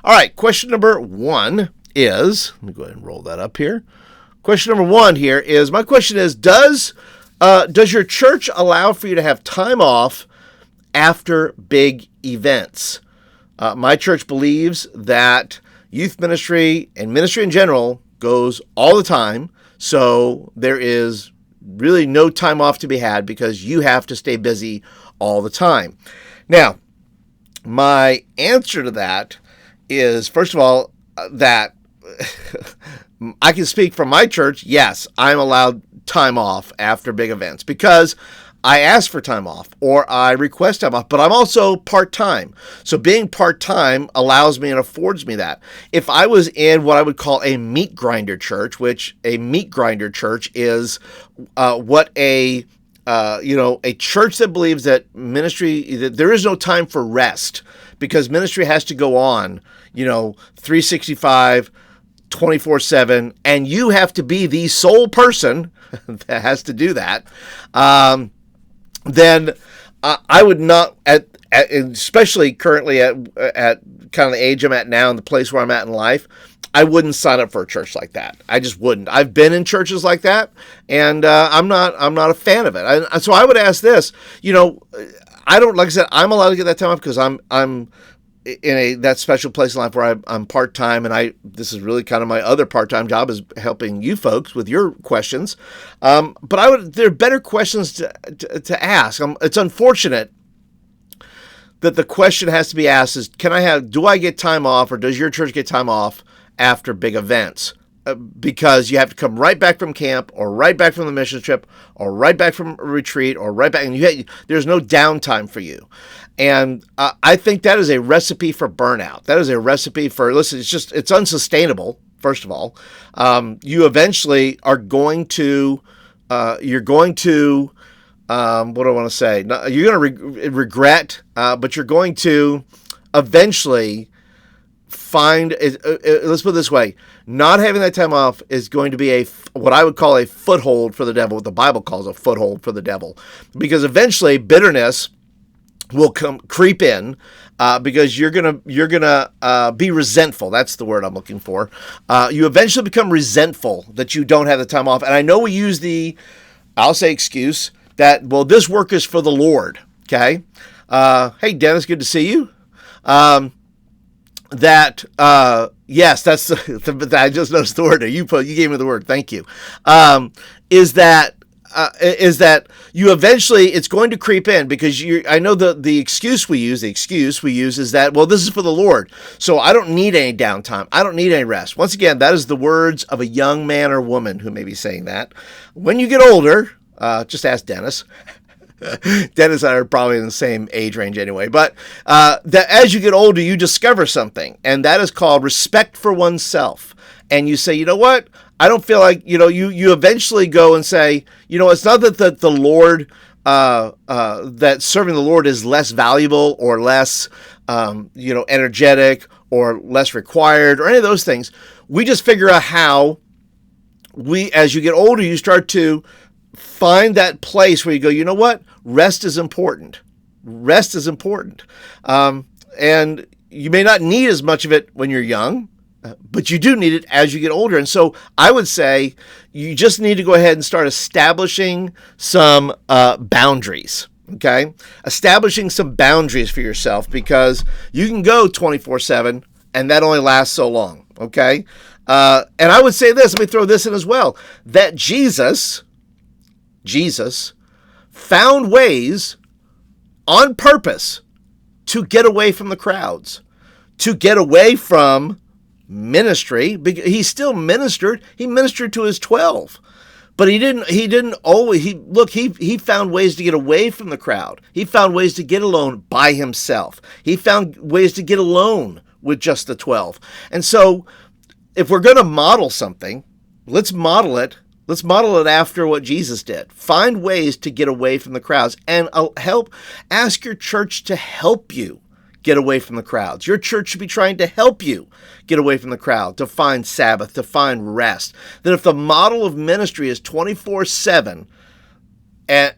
All right, question number one is, let me go ahead and roll that up here. Question number one here is, my question is, does your church allow for you to have time off after big events? My church believes that youth ministry and ministry in general goes all the time, so there is really no time off to be had because you have to stay busy all the time. Now, my answer to that is, first of all, that I can speak from my church. Yes, I'm allowed time off after big events because I ask for time off or I request time off, but I'm also part-time. So being part-time allows me and affords me that. If I was in what I would call a meat grinder church, which a meat grinder church is what a church that believes that ministry, that there is no time for rest because ministry has to go on, 365, 24/7, and you have to be the sole person that has to do that. Then I would not, especially currently at kind of the age I'm at now and the place where I'm at in life, I wouldn't sign up for a church like that. I just wouldn't. I've been in churches like that, and I'm not a fan of it. So I would ask this, I don't, like I said, I'm allowed to get that time off because I'm in that special place in life where I'm part-time, and this is really kind of my other part-time job is helping you folks with your questions. But there are better questions to ask. It's unfortunate that the question has to be asked is, do I get time off, or does your church get time off after big events? Because you have to come right back from camp or right back from the mission trip or right back from a retreat or right back, and there's no downtime for you. And I think that is a recipe for burnout. That is a recipe for, listen, it's unsustainable, first of all. You eventually are going to, what do I want to say? You're going to regret, but you're going to eventually find, let's put it this way, not having that time off is going to be what I would call a foothold for the devil, what the Bible calls a foothold for the devil. Because eventually bitterness will creep in because you're gonna be resentful. That's the word I'm looking for. You eventually become resentful that you don't have the time off. And I know we use I'll say excuse that, well, this work is for the Lord. Okay. Hey, Dennis, good to see you. Yes, that's I just noticed the word there. You gave me the word. Thank you. Is that you eventually, it's going to creep in because I know the excuse we use is that, well, this is for the Lord. So I don't need any downtime. I don't need any rest. Once again, that is the words of a young man or woman who may be saying that. When you get older, just ask Dennis. Dennis and I are probably in the same age range anyway, but that as you get older, you discover something, and that is called respect for oneself. And you say, you know what? I don't feel like, you eventually go and say, it's not that the Lord, that serving the Lord is less valuable or less, energetic or less required or any of those things. We just figure out how as you get older, you start to find that place where you go, you know what? Rest is important. Rest is important. And you may not need as much of it when you're young, but you do need it as you get older. And so I would say you just need to go ahead and start establishing some boundaries. Okay? Establishing some boundaries for yourself, because you can go 24/7 and that only lasts so long. Okay? And I would say this, let me throw this in as well, that Jesus found ways on purpose to get away from the crowds, to get away from ministry. He still ministered. He ministered to his 12, but he didn't always, he found ways to get away from the crowd. He found ways to get alone by himself. He found ways to get alone with just the 12. And so if we're going to model something, let's model it. Let's model it after what Jesus did. Find ways to get away from the crowds and ask your church to help you get away from the crowds. Your church should be trying to help you get away from the crowd, to find Sabbath, to find rest. That if the model of ministry is 24/7, that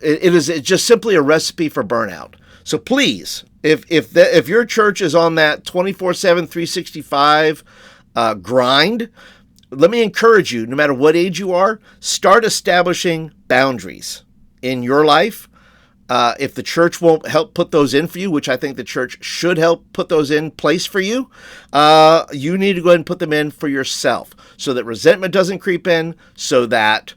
it's just simply a recipe for burnout. So please, If your church is on that 24/7, 365 grind, let me encourage you, no matter what age you are, start establishing boundaries in your life. If the church won't help put those in for you, which I think the church should help put those in place for you, you need to go ahead and put them in for yourself so that resentment doesn't creep in, so that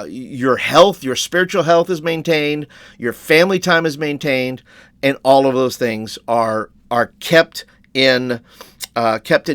your health, your spiritual health is maintained, your family time is maintained, and all of those things are kept in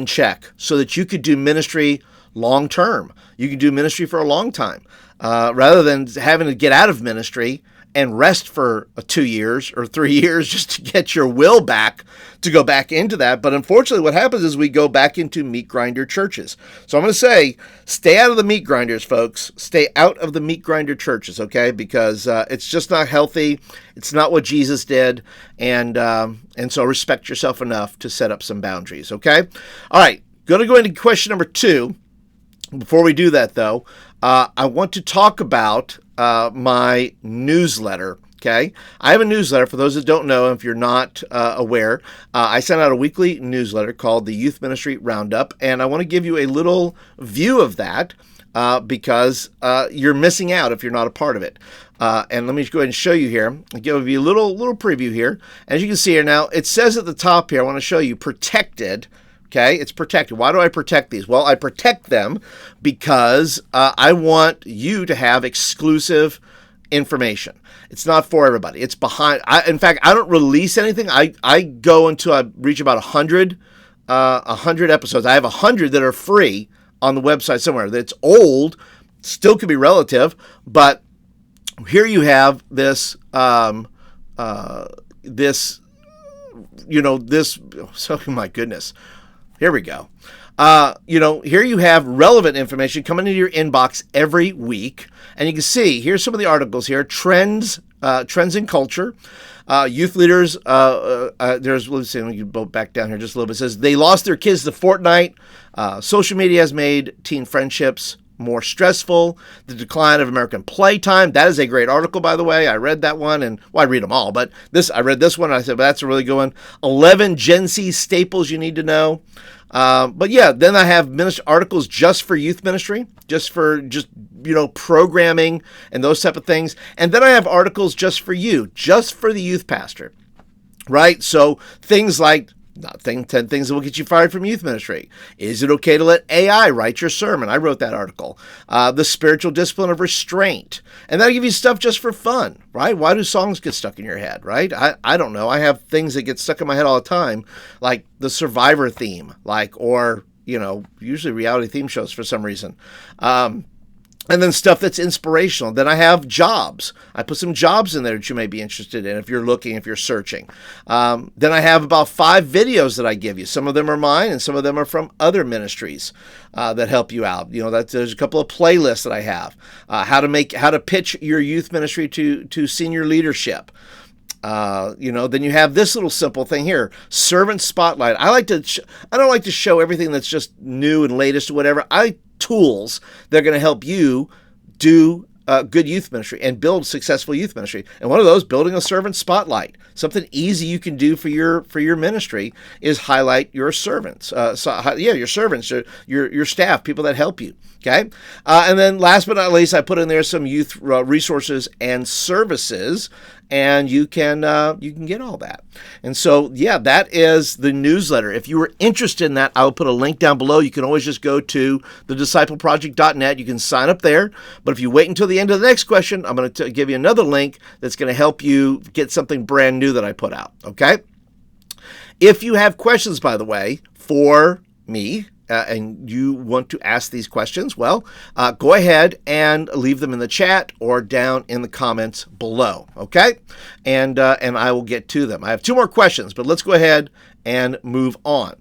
check so that you could do ministry long term. You can do ministry for a long time rather than having to get out of ministry and rest for 2 years or 3 years just to get your will back to go back into that. But unfortunately, what happens is we go back into meat grinder churches. So I'm going to say, stay out of the meat grinders, folks. Stay out of the meat grinder churches, okay? Because it's just not healthy. It's not what Jesus did. And so respect yourself enough to set up some boundaries, okay? All right, going to go into question number 2. Before we do that, though, I want to talk about my newsletter. Okay, I have a newsletter. For those that don't know, if you're not aware, I send out a weekly newsletter called the Youth Ministry Roundup, and I want to give you a little view of that because you're missing out if you're not a part of it. And let me go ahead and show you here. I'll give you a little preview here. As you can see here now, it says at the top here, I want to show you protected. Okay, it's protected. Why do I protect these? Well, I protect them because I want you to have exclusive information. It's not for everybody. It's behind. In fact, I don't release anything. I go until I reach about 100 episodes. I have 100 that are free on the website somewhere. That's old, still could be relative, but here you have this. This. Oh my goodness. Here we go. Here you have relevant information coming into your inbox every week. And you can see, here's some of the articles here. Trends in culture. Youth leaders, let's see, let me go back down here just a little bit. It says, they lost their kids to Fortnite. Social media has made teen friendships more stressful. The decline of American playtime. That is a great article, by the way. I read that one, and I read them all, but I read this one, and I said, well, that's a really good one. 11 Gen Z staples you need to know. But yeah, then I have articles just for youth ministry, just programming and those type of things. And then I have articles just for you, just for the youth pastor, right? So things like 10 things that will get you fired from youth ministry. Is it okay to let AI write your sermon? I wrote that article. The spiritual discipline of restraint. And that'll give you stuff just for fun, right? Why do songs get stuck in your head, right? I don't know. I have things that get stuck in my head all the time, like the Survivor theme, or usually reality theme shows for some reason. And then stuff that's inspirational. Then I have jobs. I put some jobs in there that you may be interested in if you're looking, if you're searching. Then I have about 5 videos that I give you. Some of them are mine, and some of them are from other ministries that help you out. There's a couple of playlists that I have. How to pitch your youth ministry to senior leadership. Then you have this little simple thing here, servant spotlight. I don't like to show everything that's just new and latest or whatever. Tools that are going to help you do good youth ministry and build successful youth ministry. And one of those, building a servant spotlight. Something easy you can do for your ministry is highlight your servants. Your servants, your staff, people that help you. Okay, and then last but not least, I put in there some youth resources and services, and you can get all that. And so, yeah, that is the newsletter. If you were interested in that, I will put a link down below. You can always just go to thediscipleproject.net. You can sign up there. But if you wait until the end of the next question, I'm going to give you another link that's going to help you get something brand new that I put out. Okay. If you have questions, by the way, for me, and you want to ask these questions, well, go ahead and leave them in the chat or down in the comments below, okay? And I will get to them. I have 2 more questions, but let's go ahead and move on.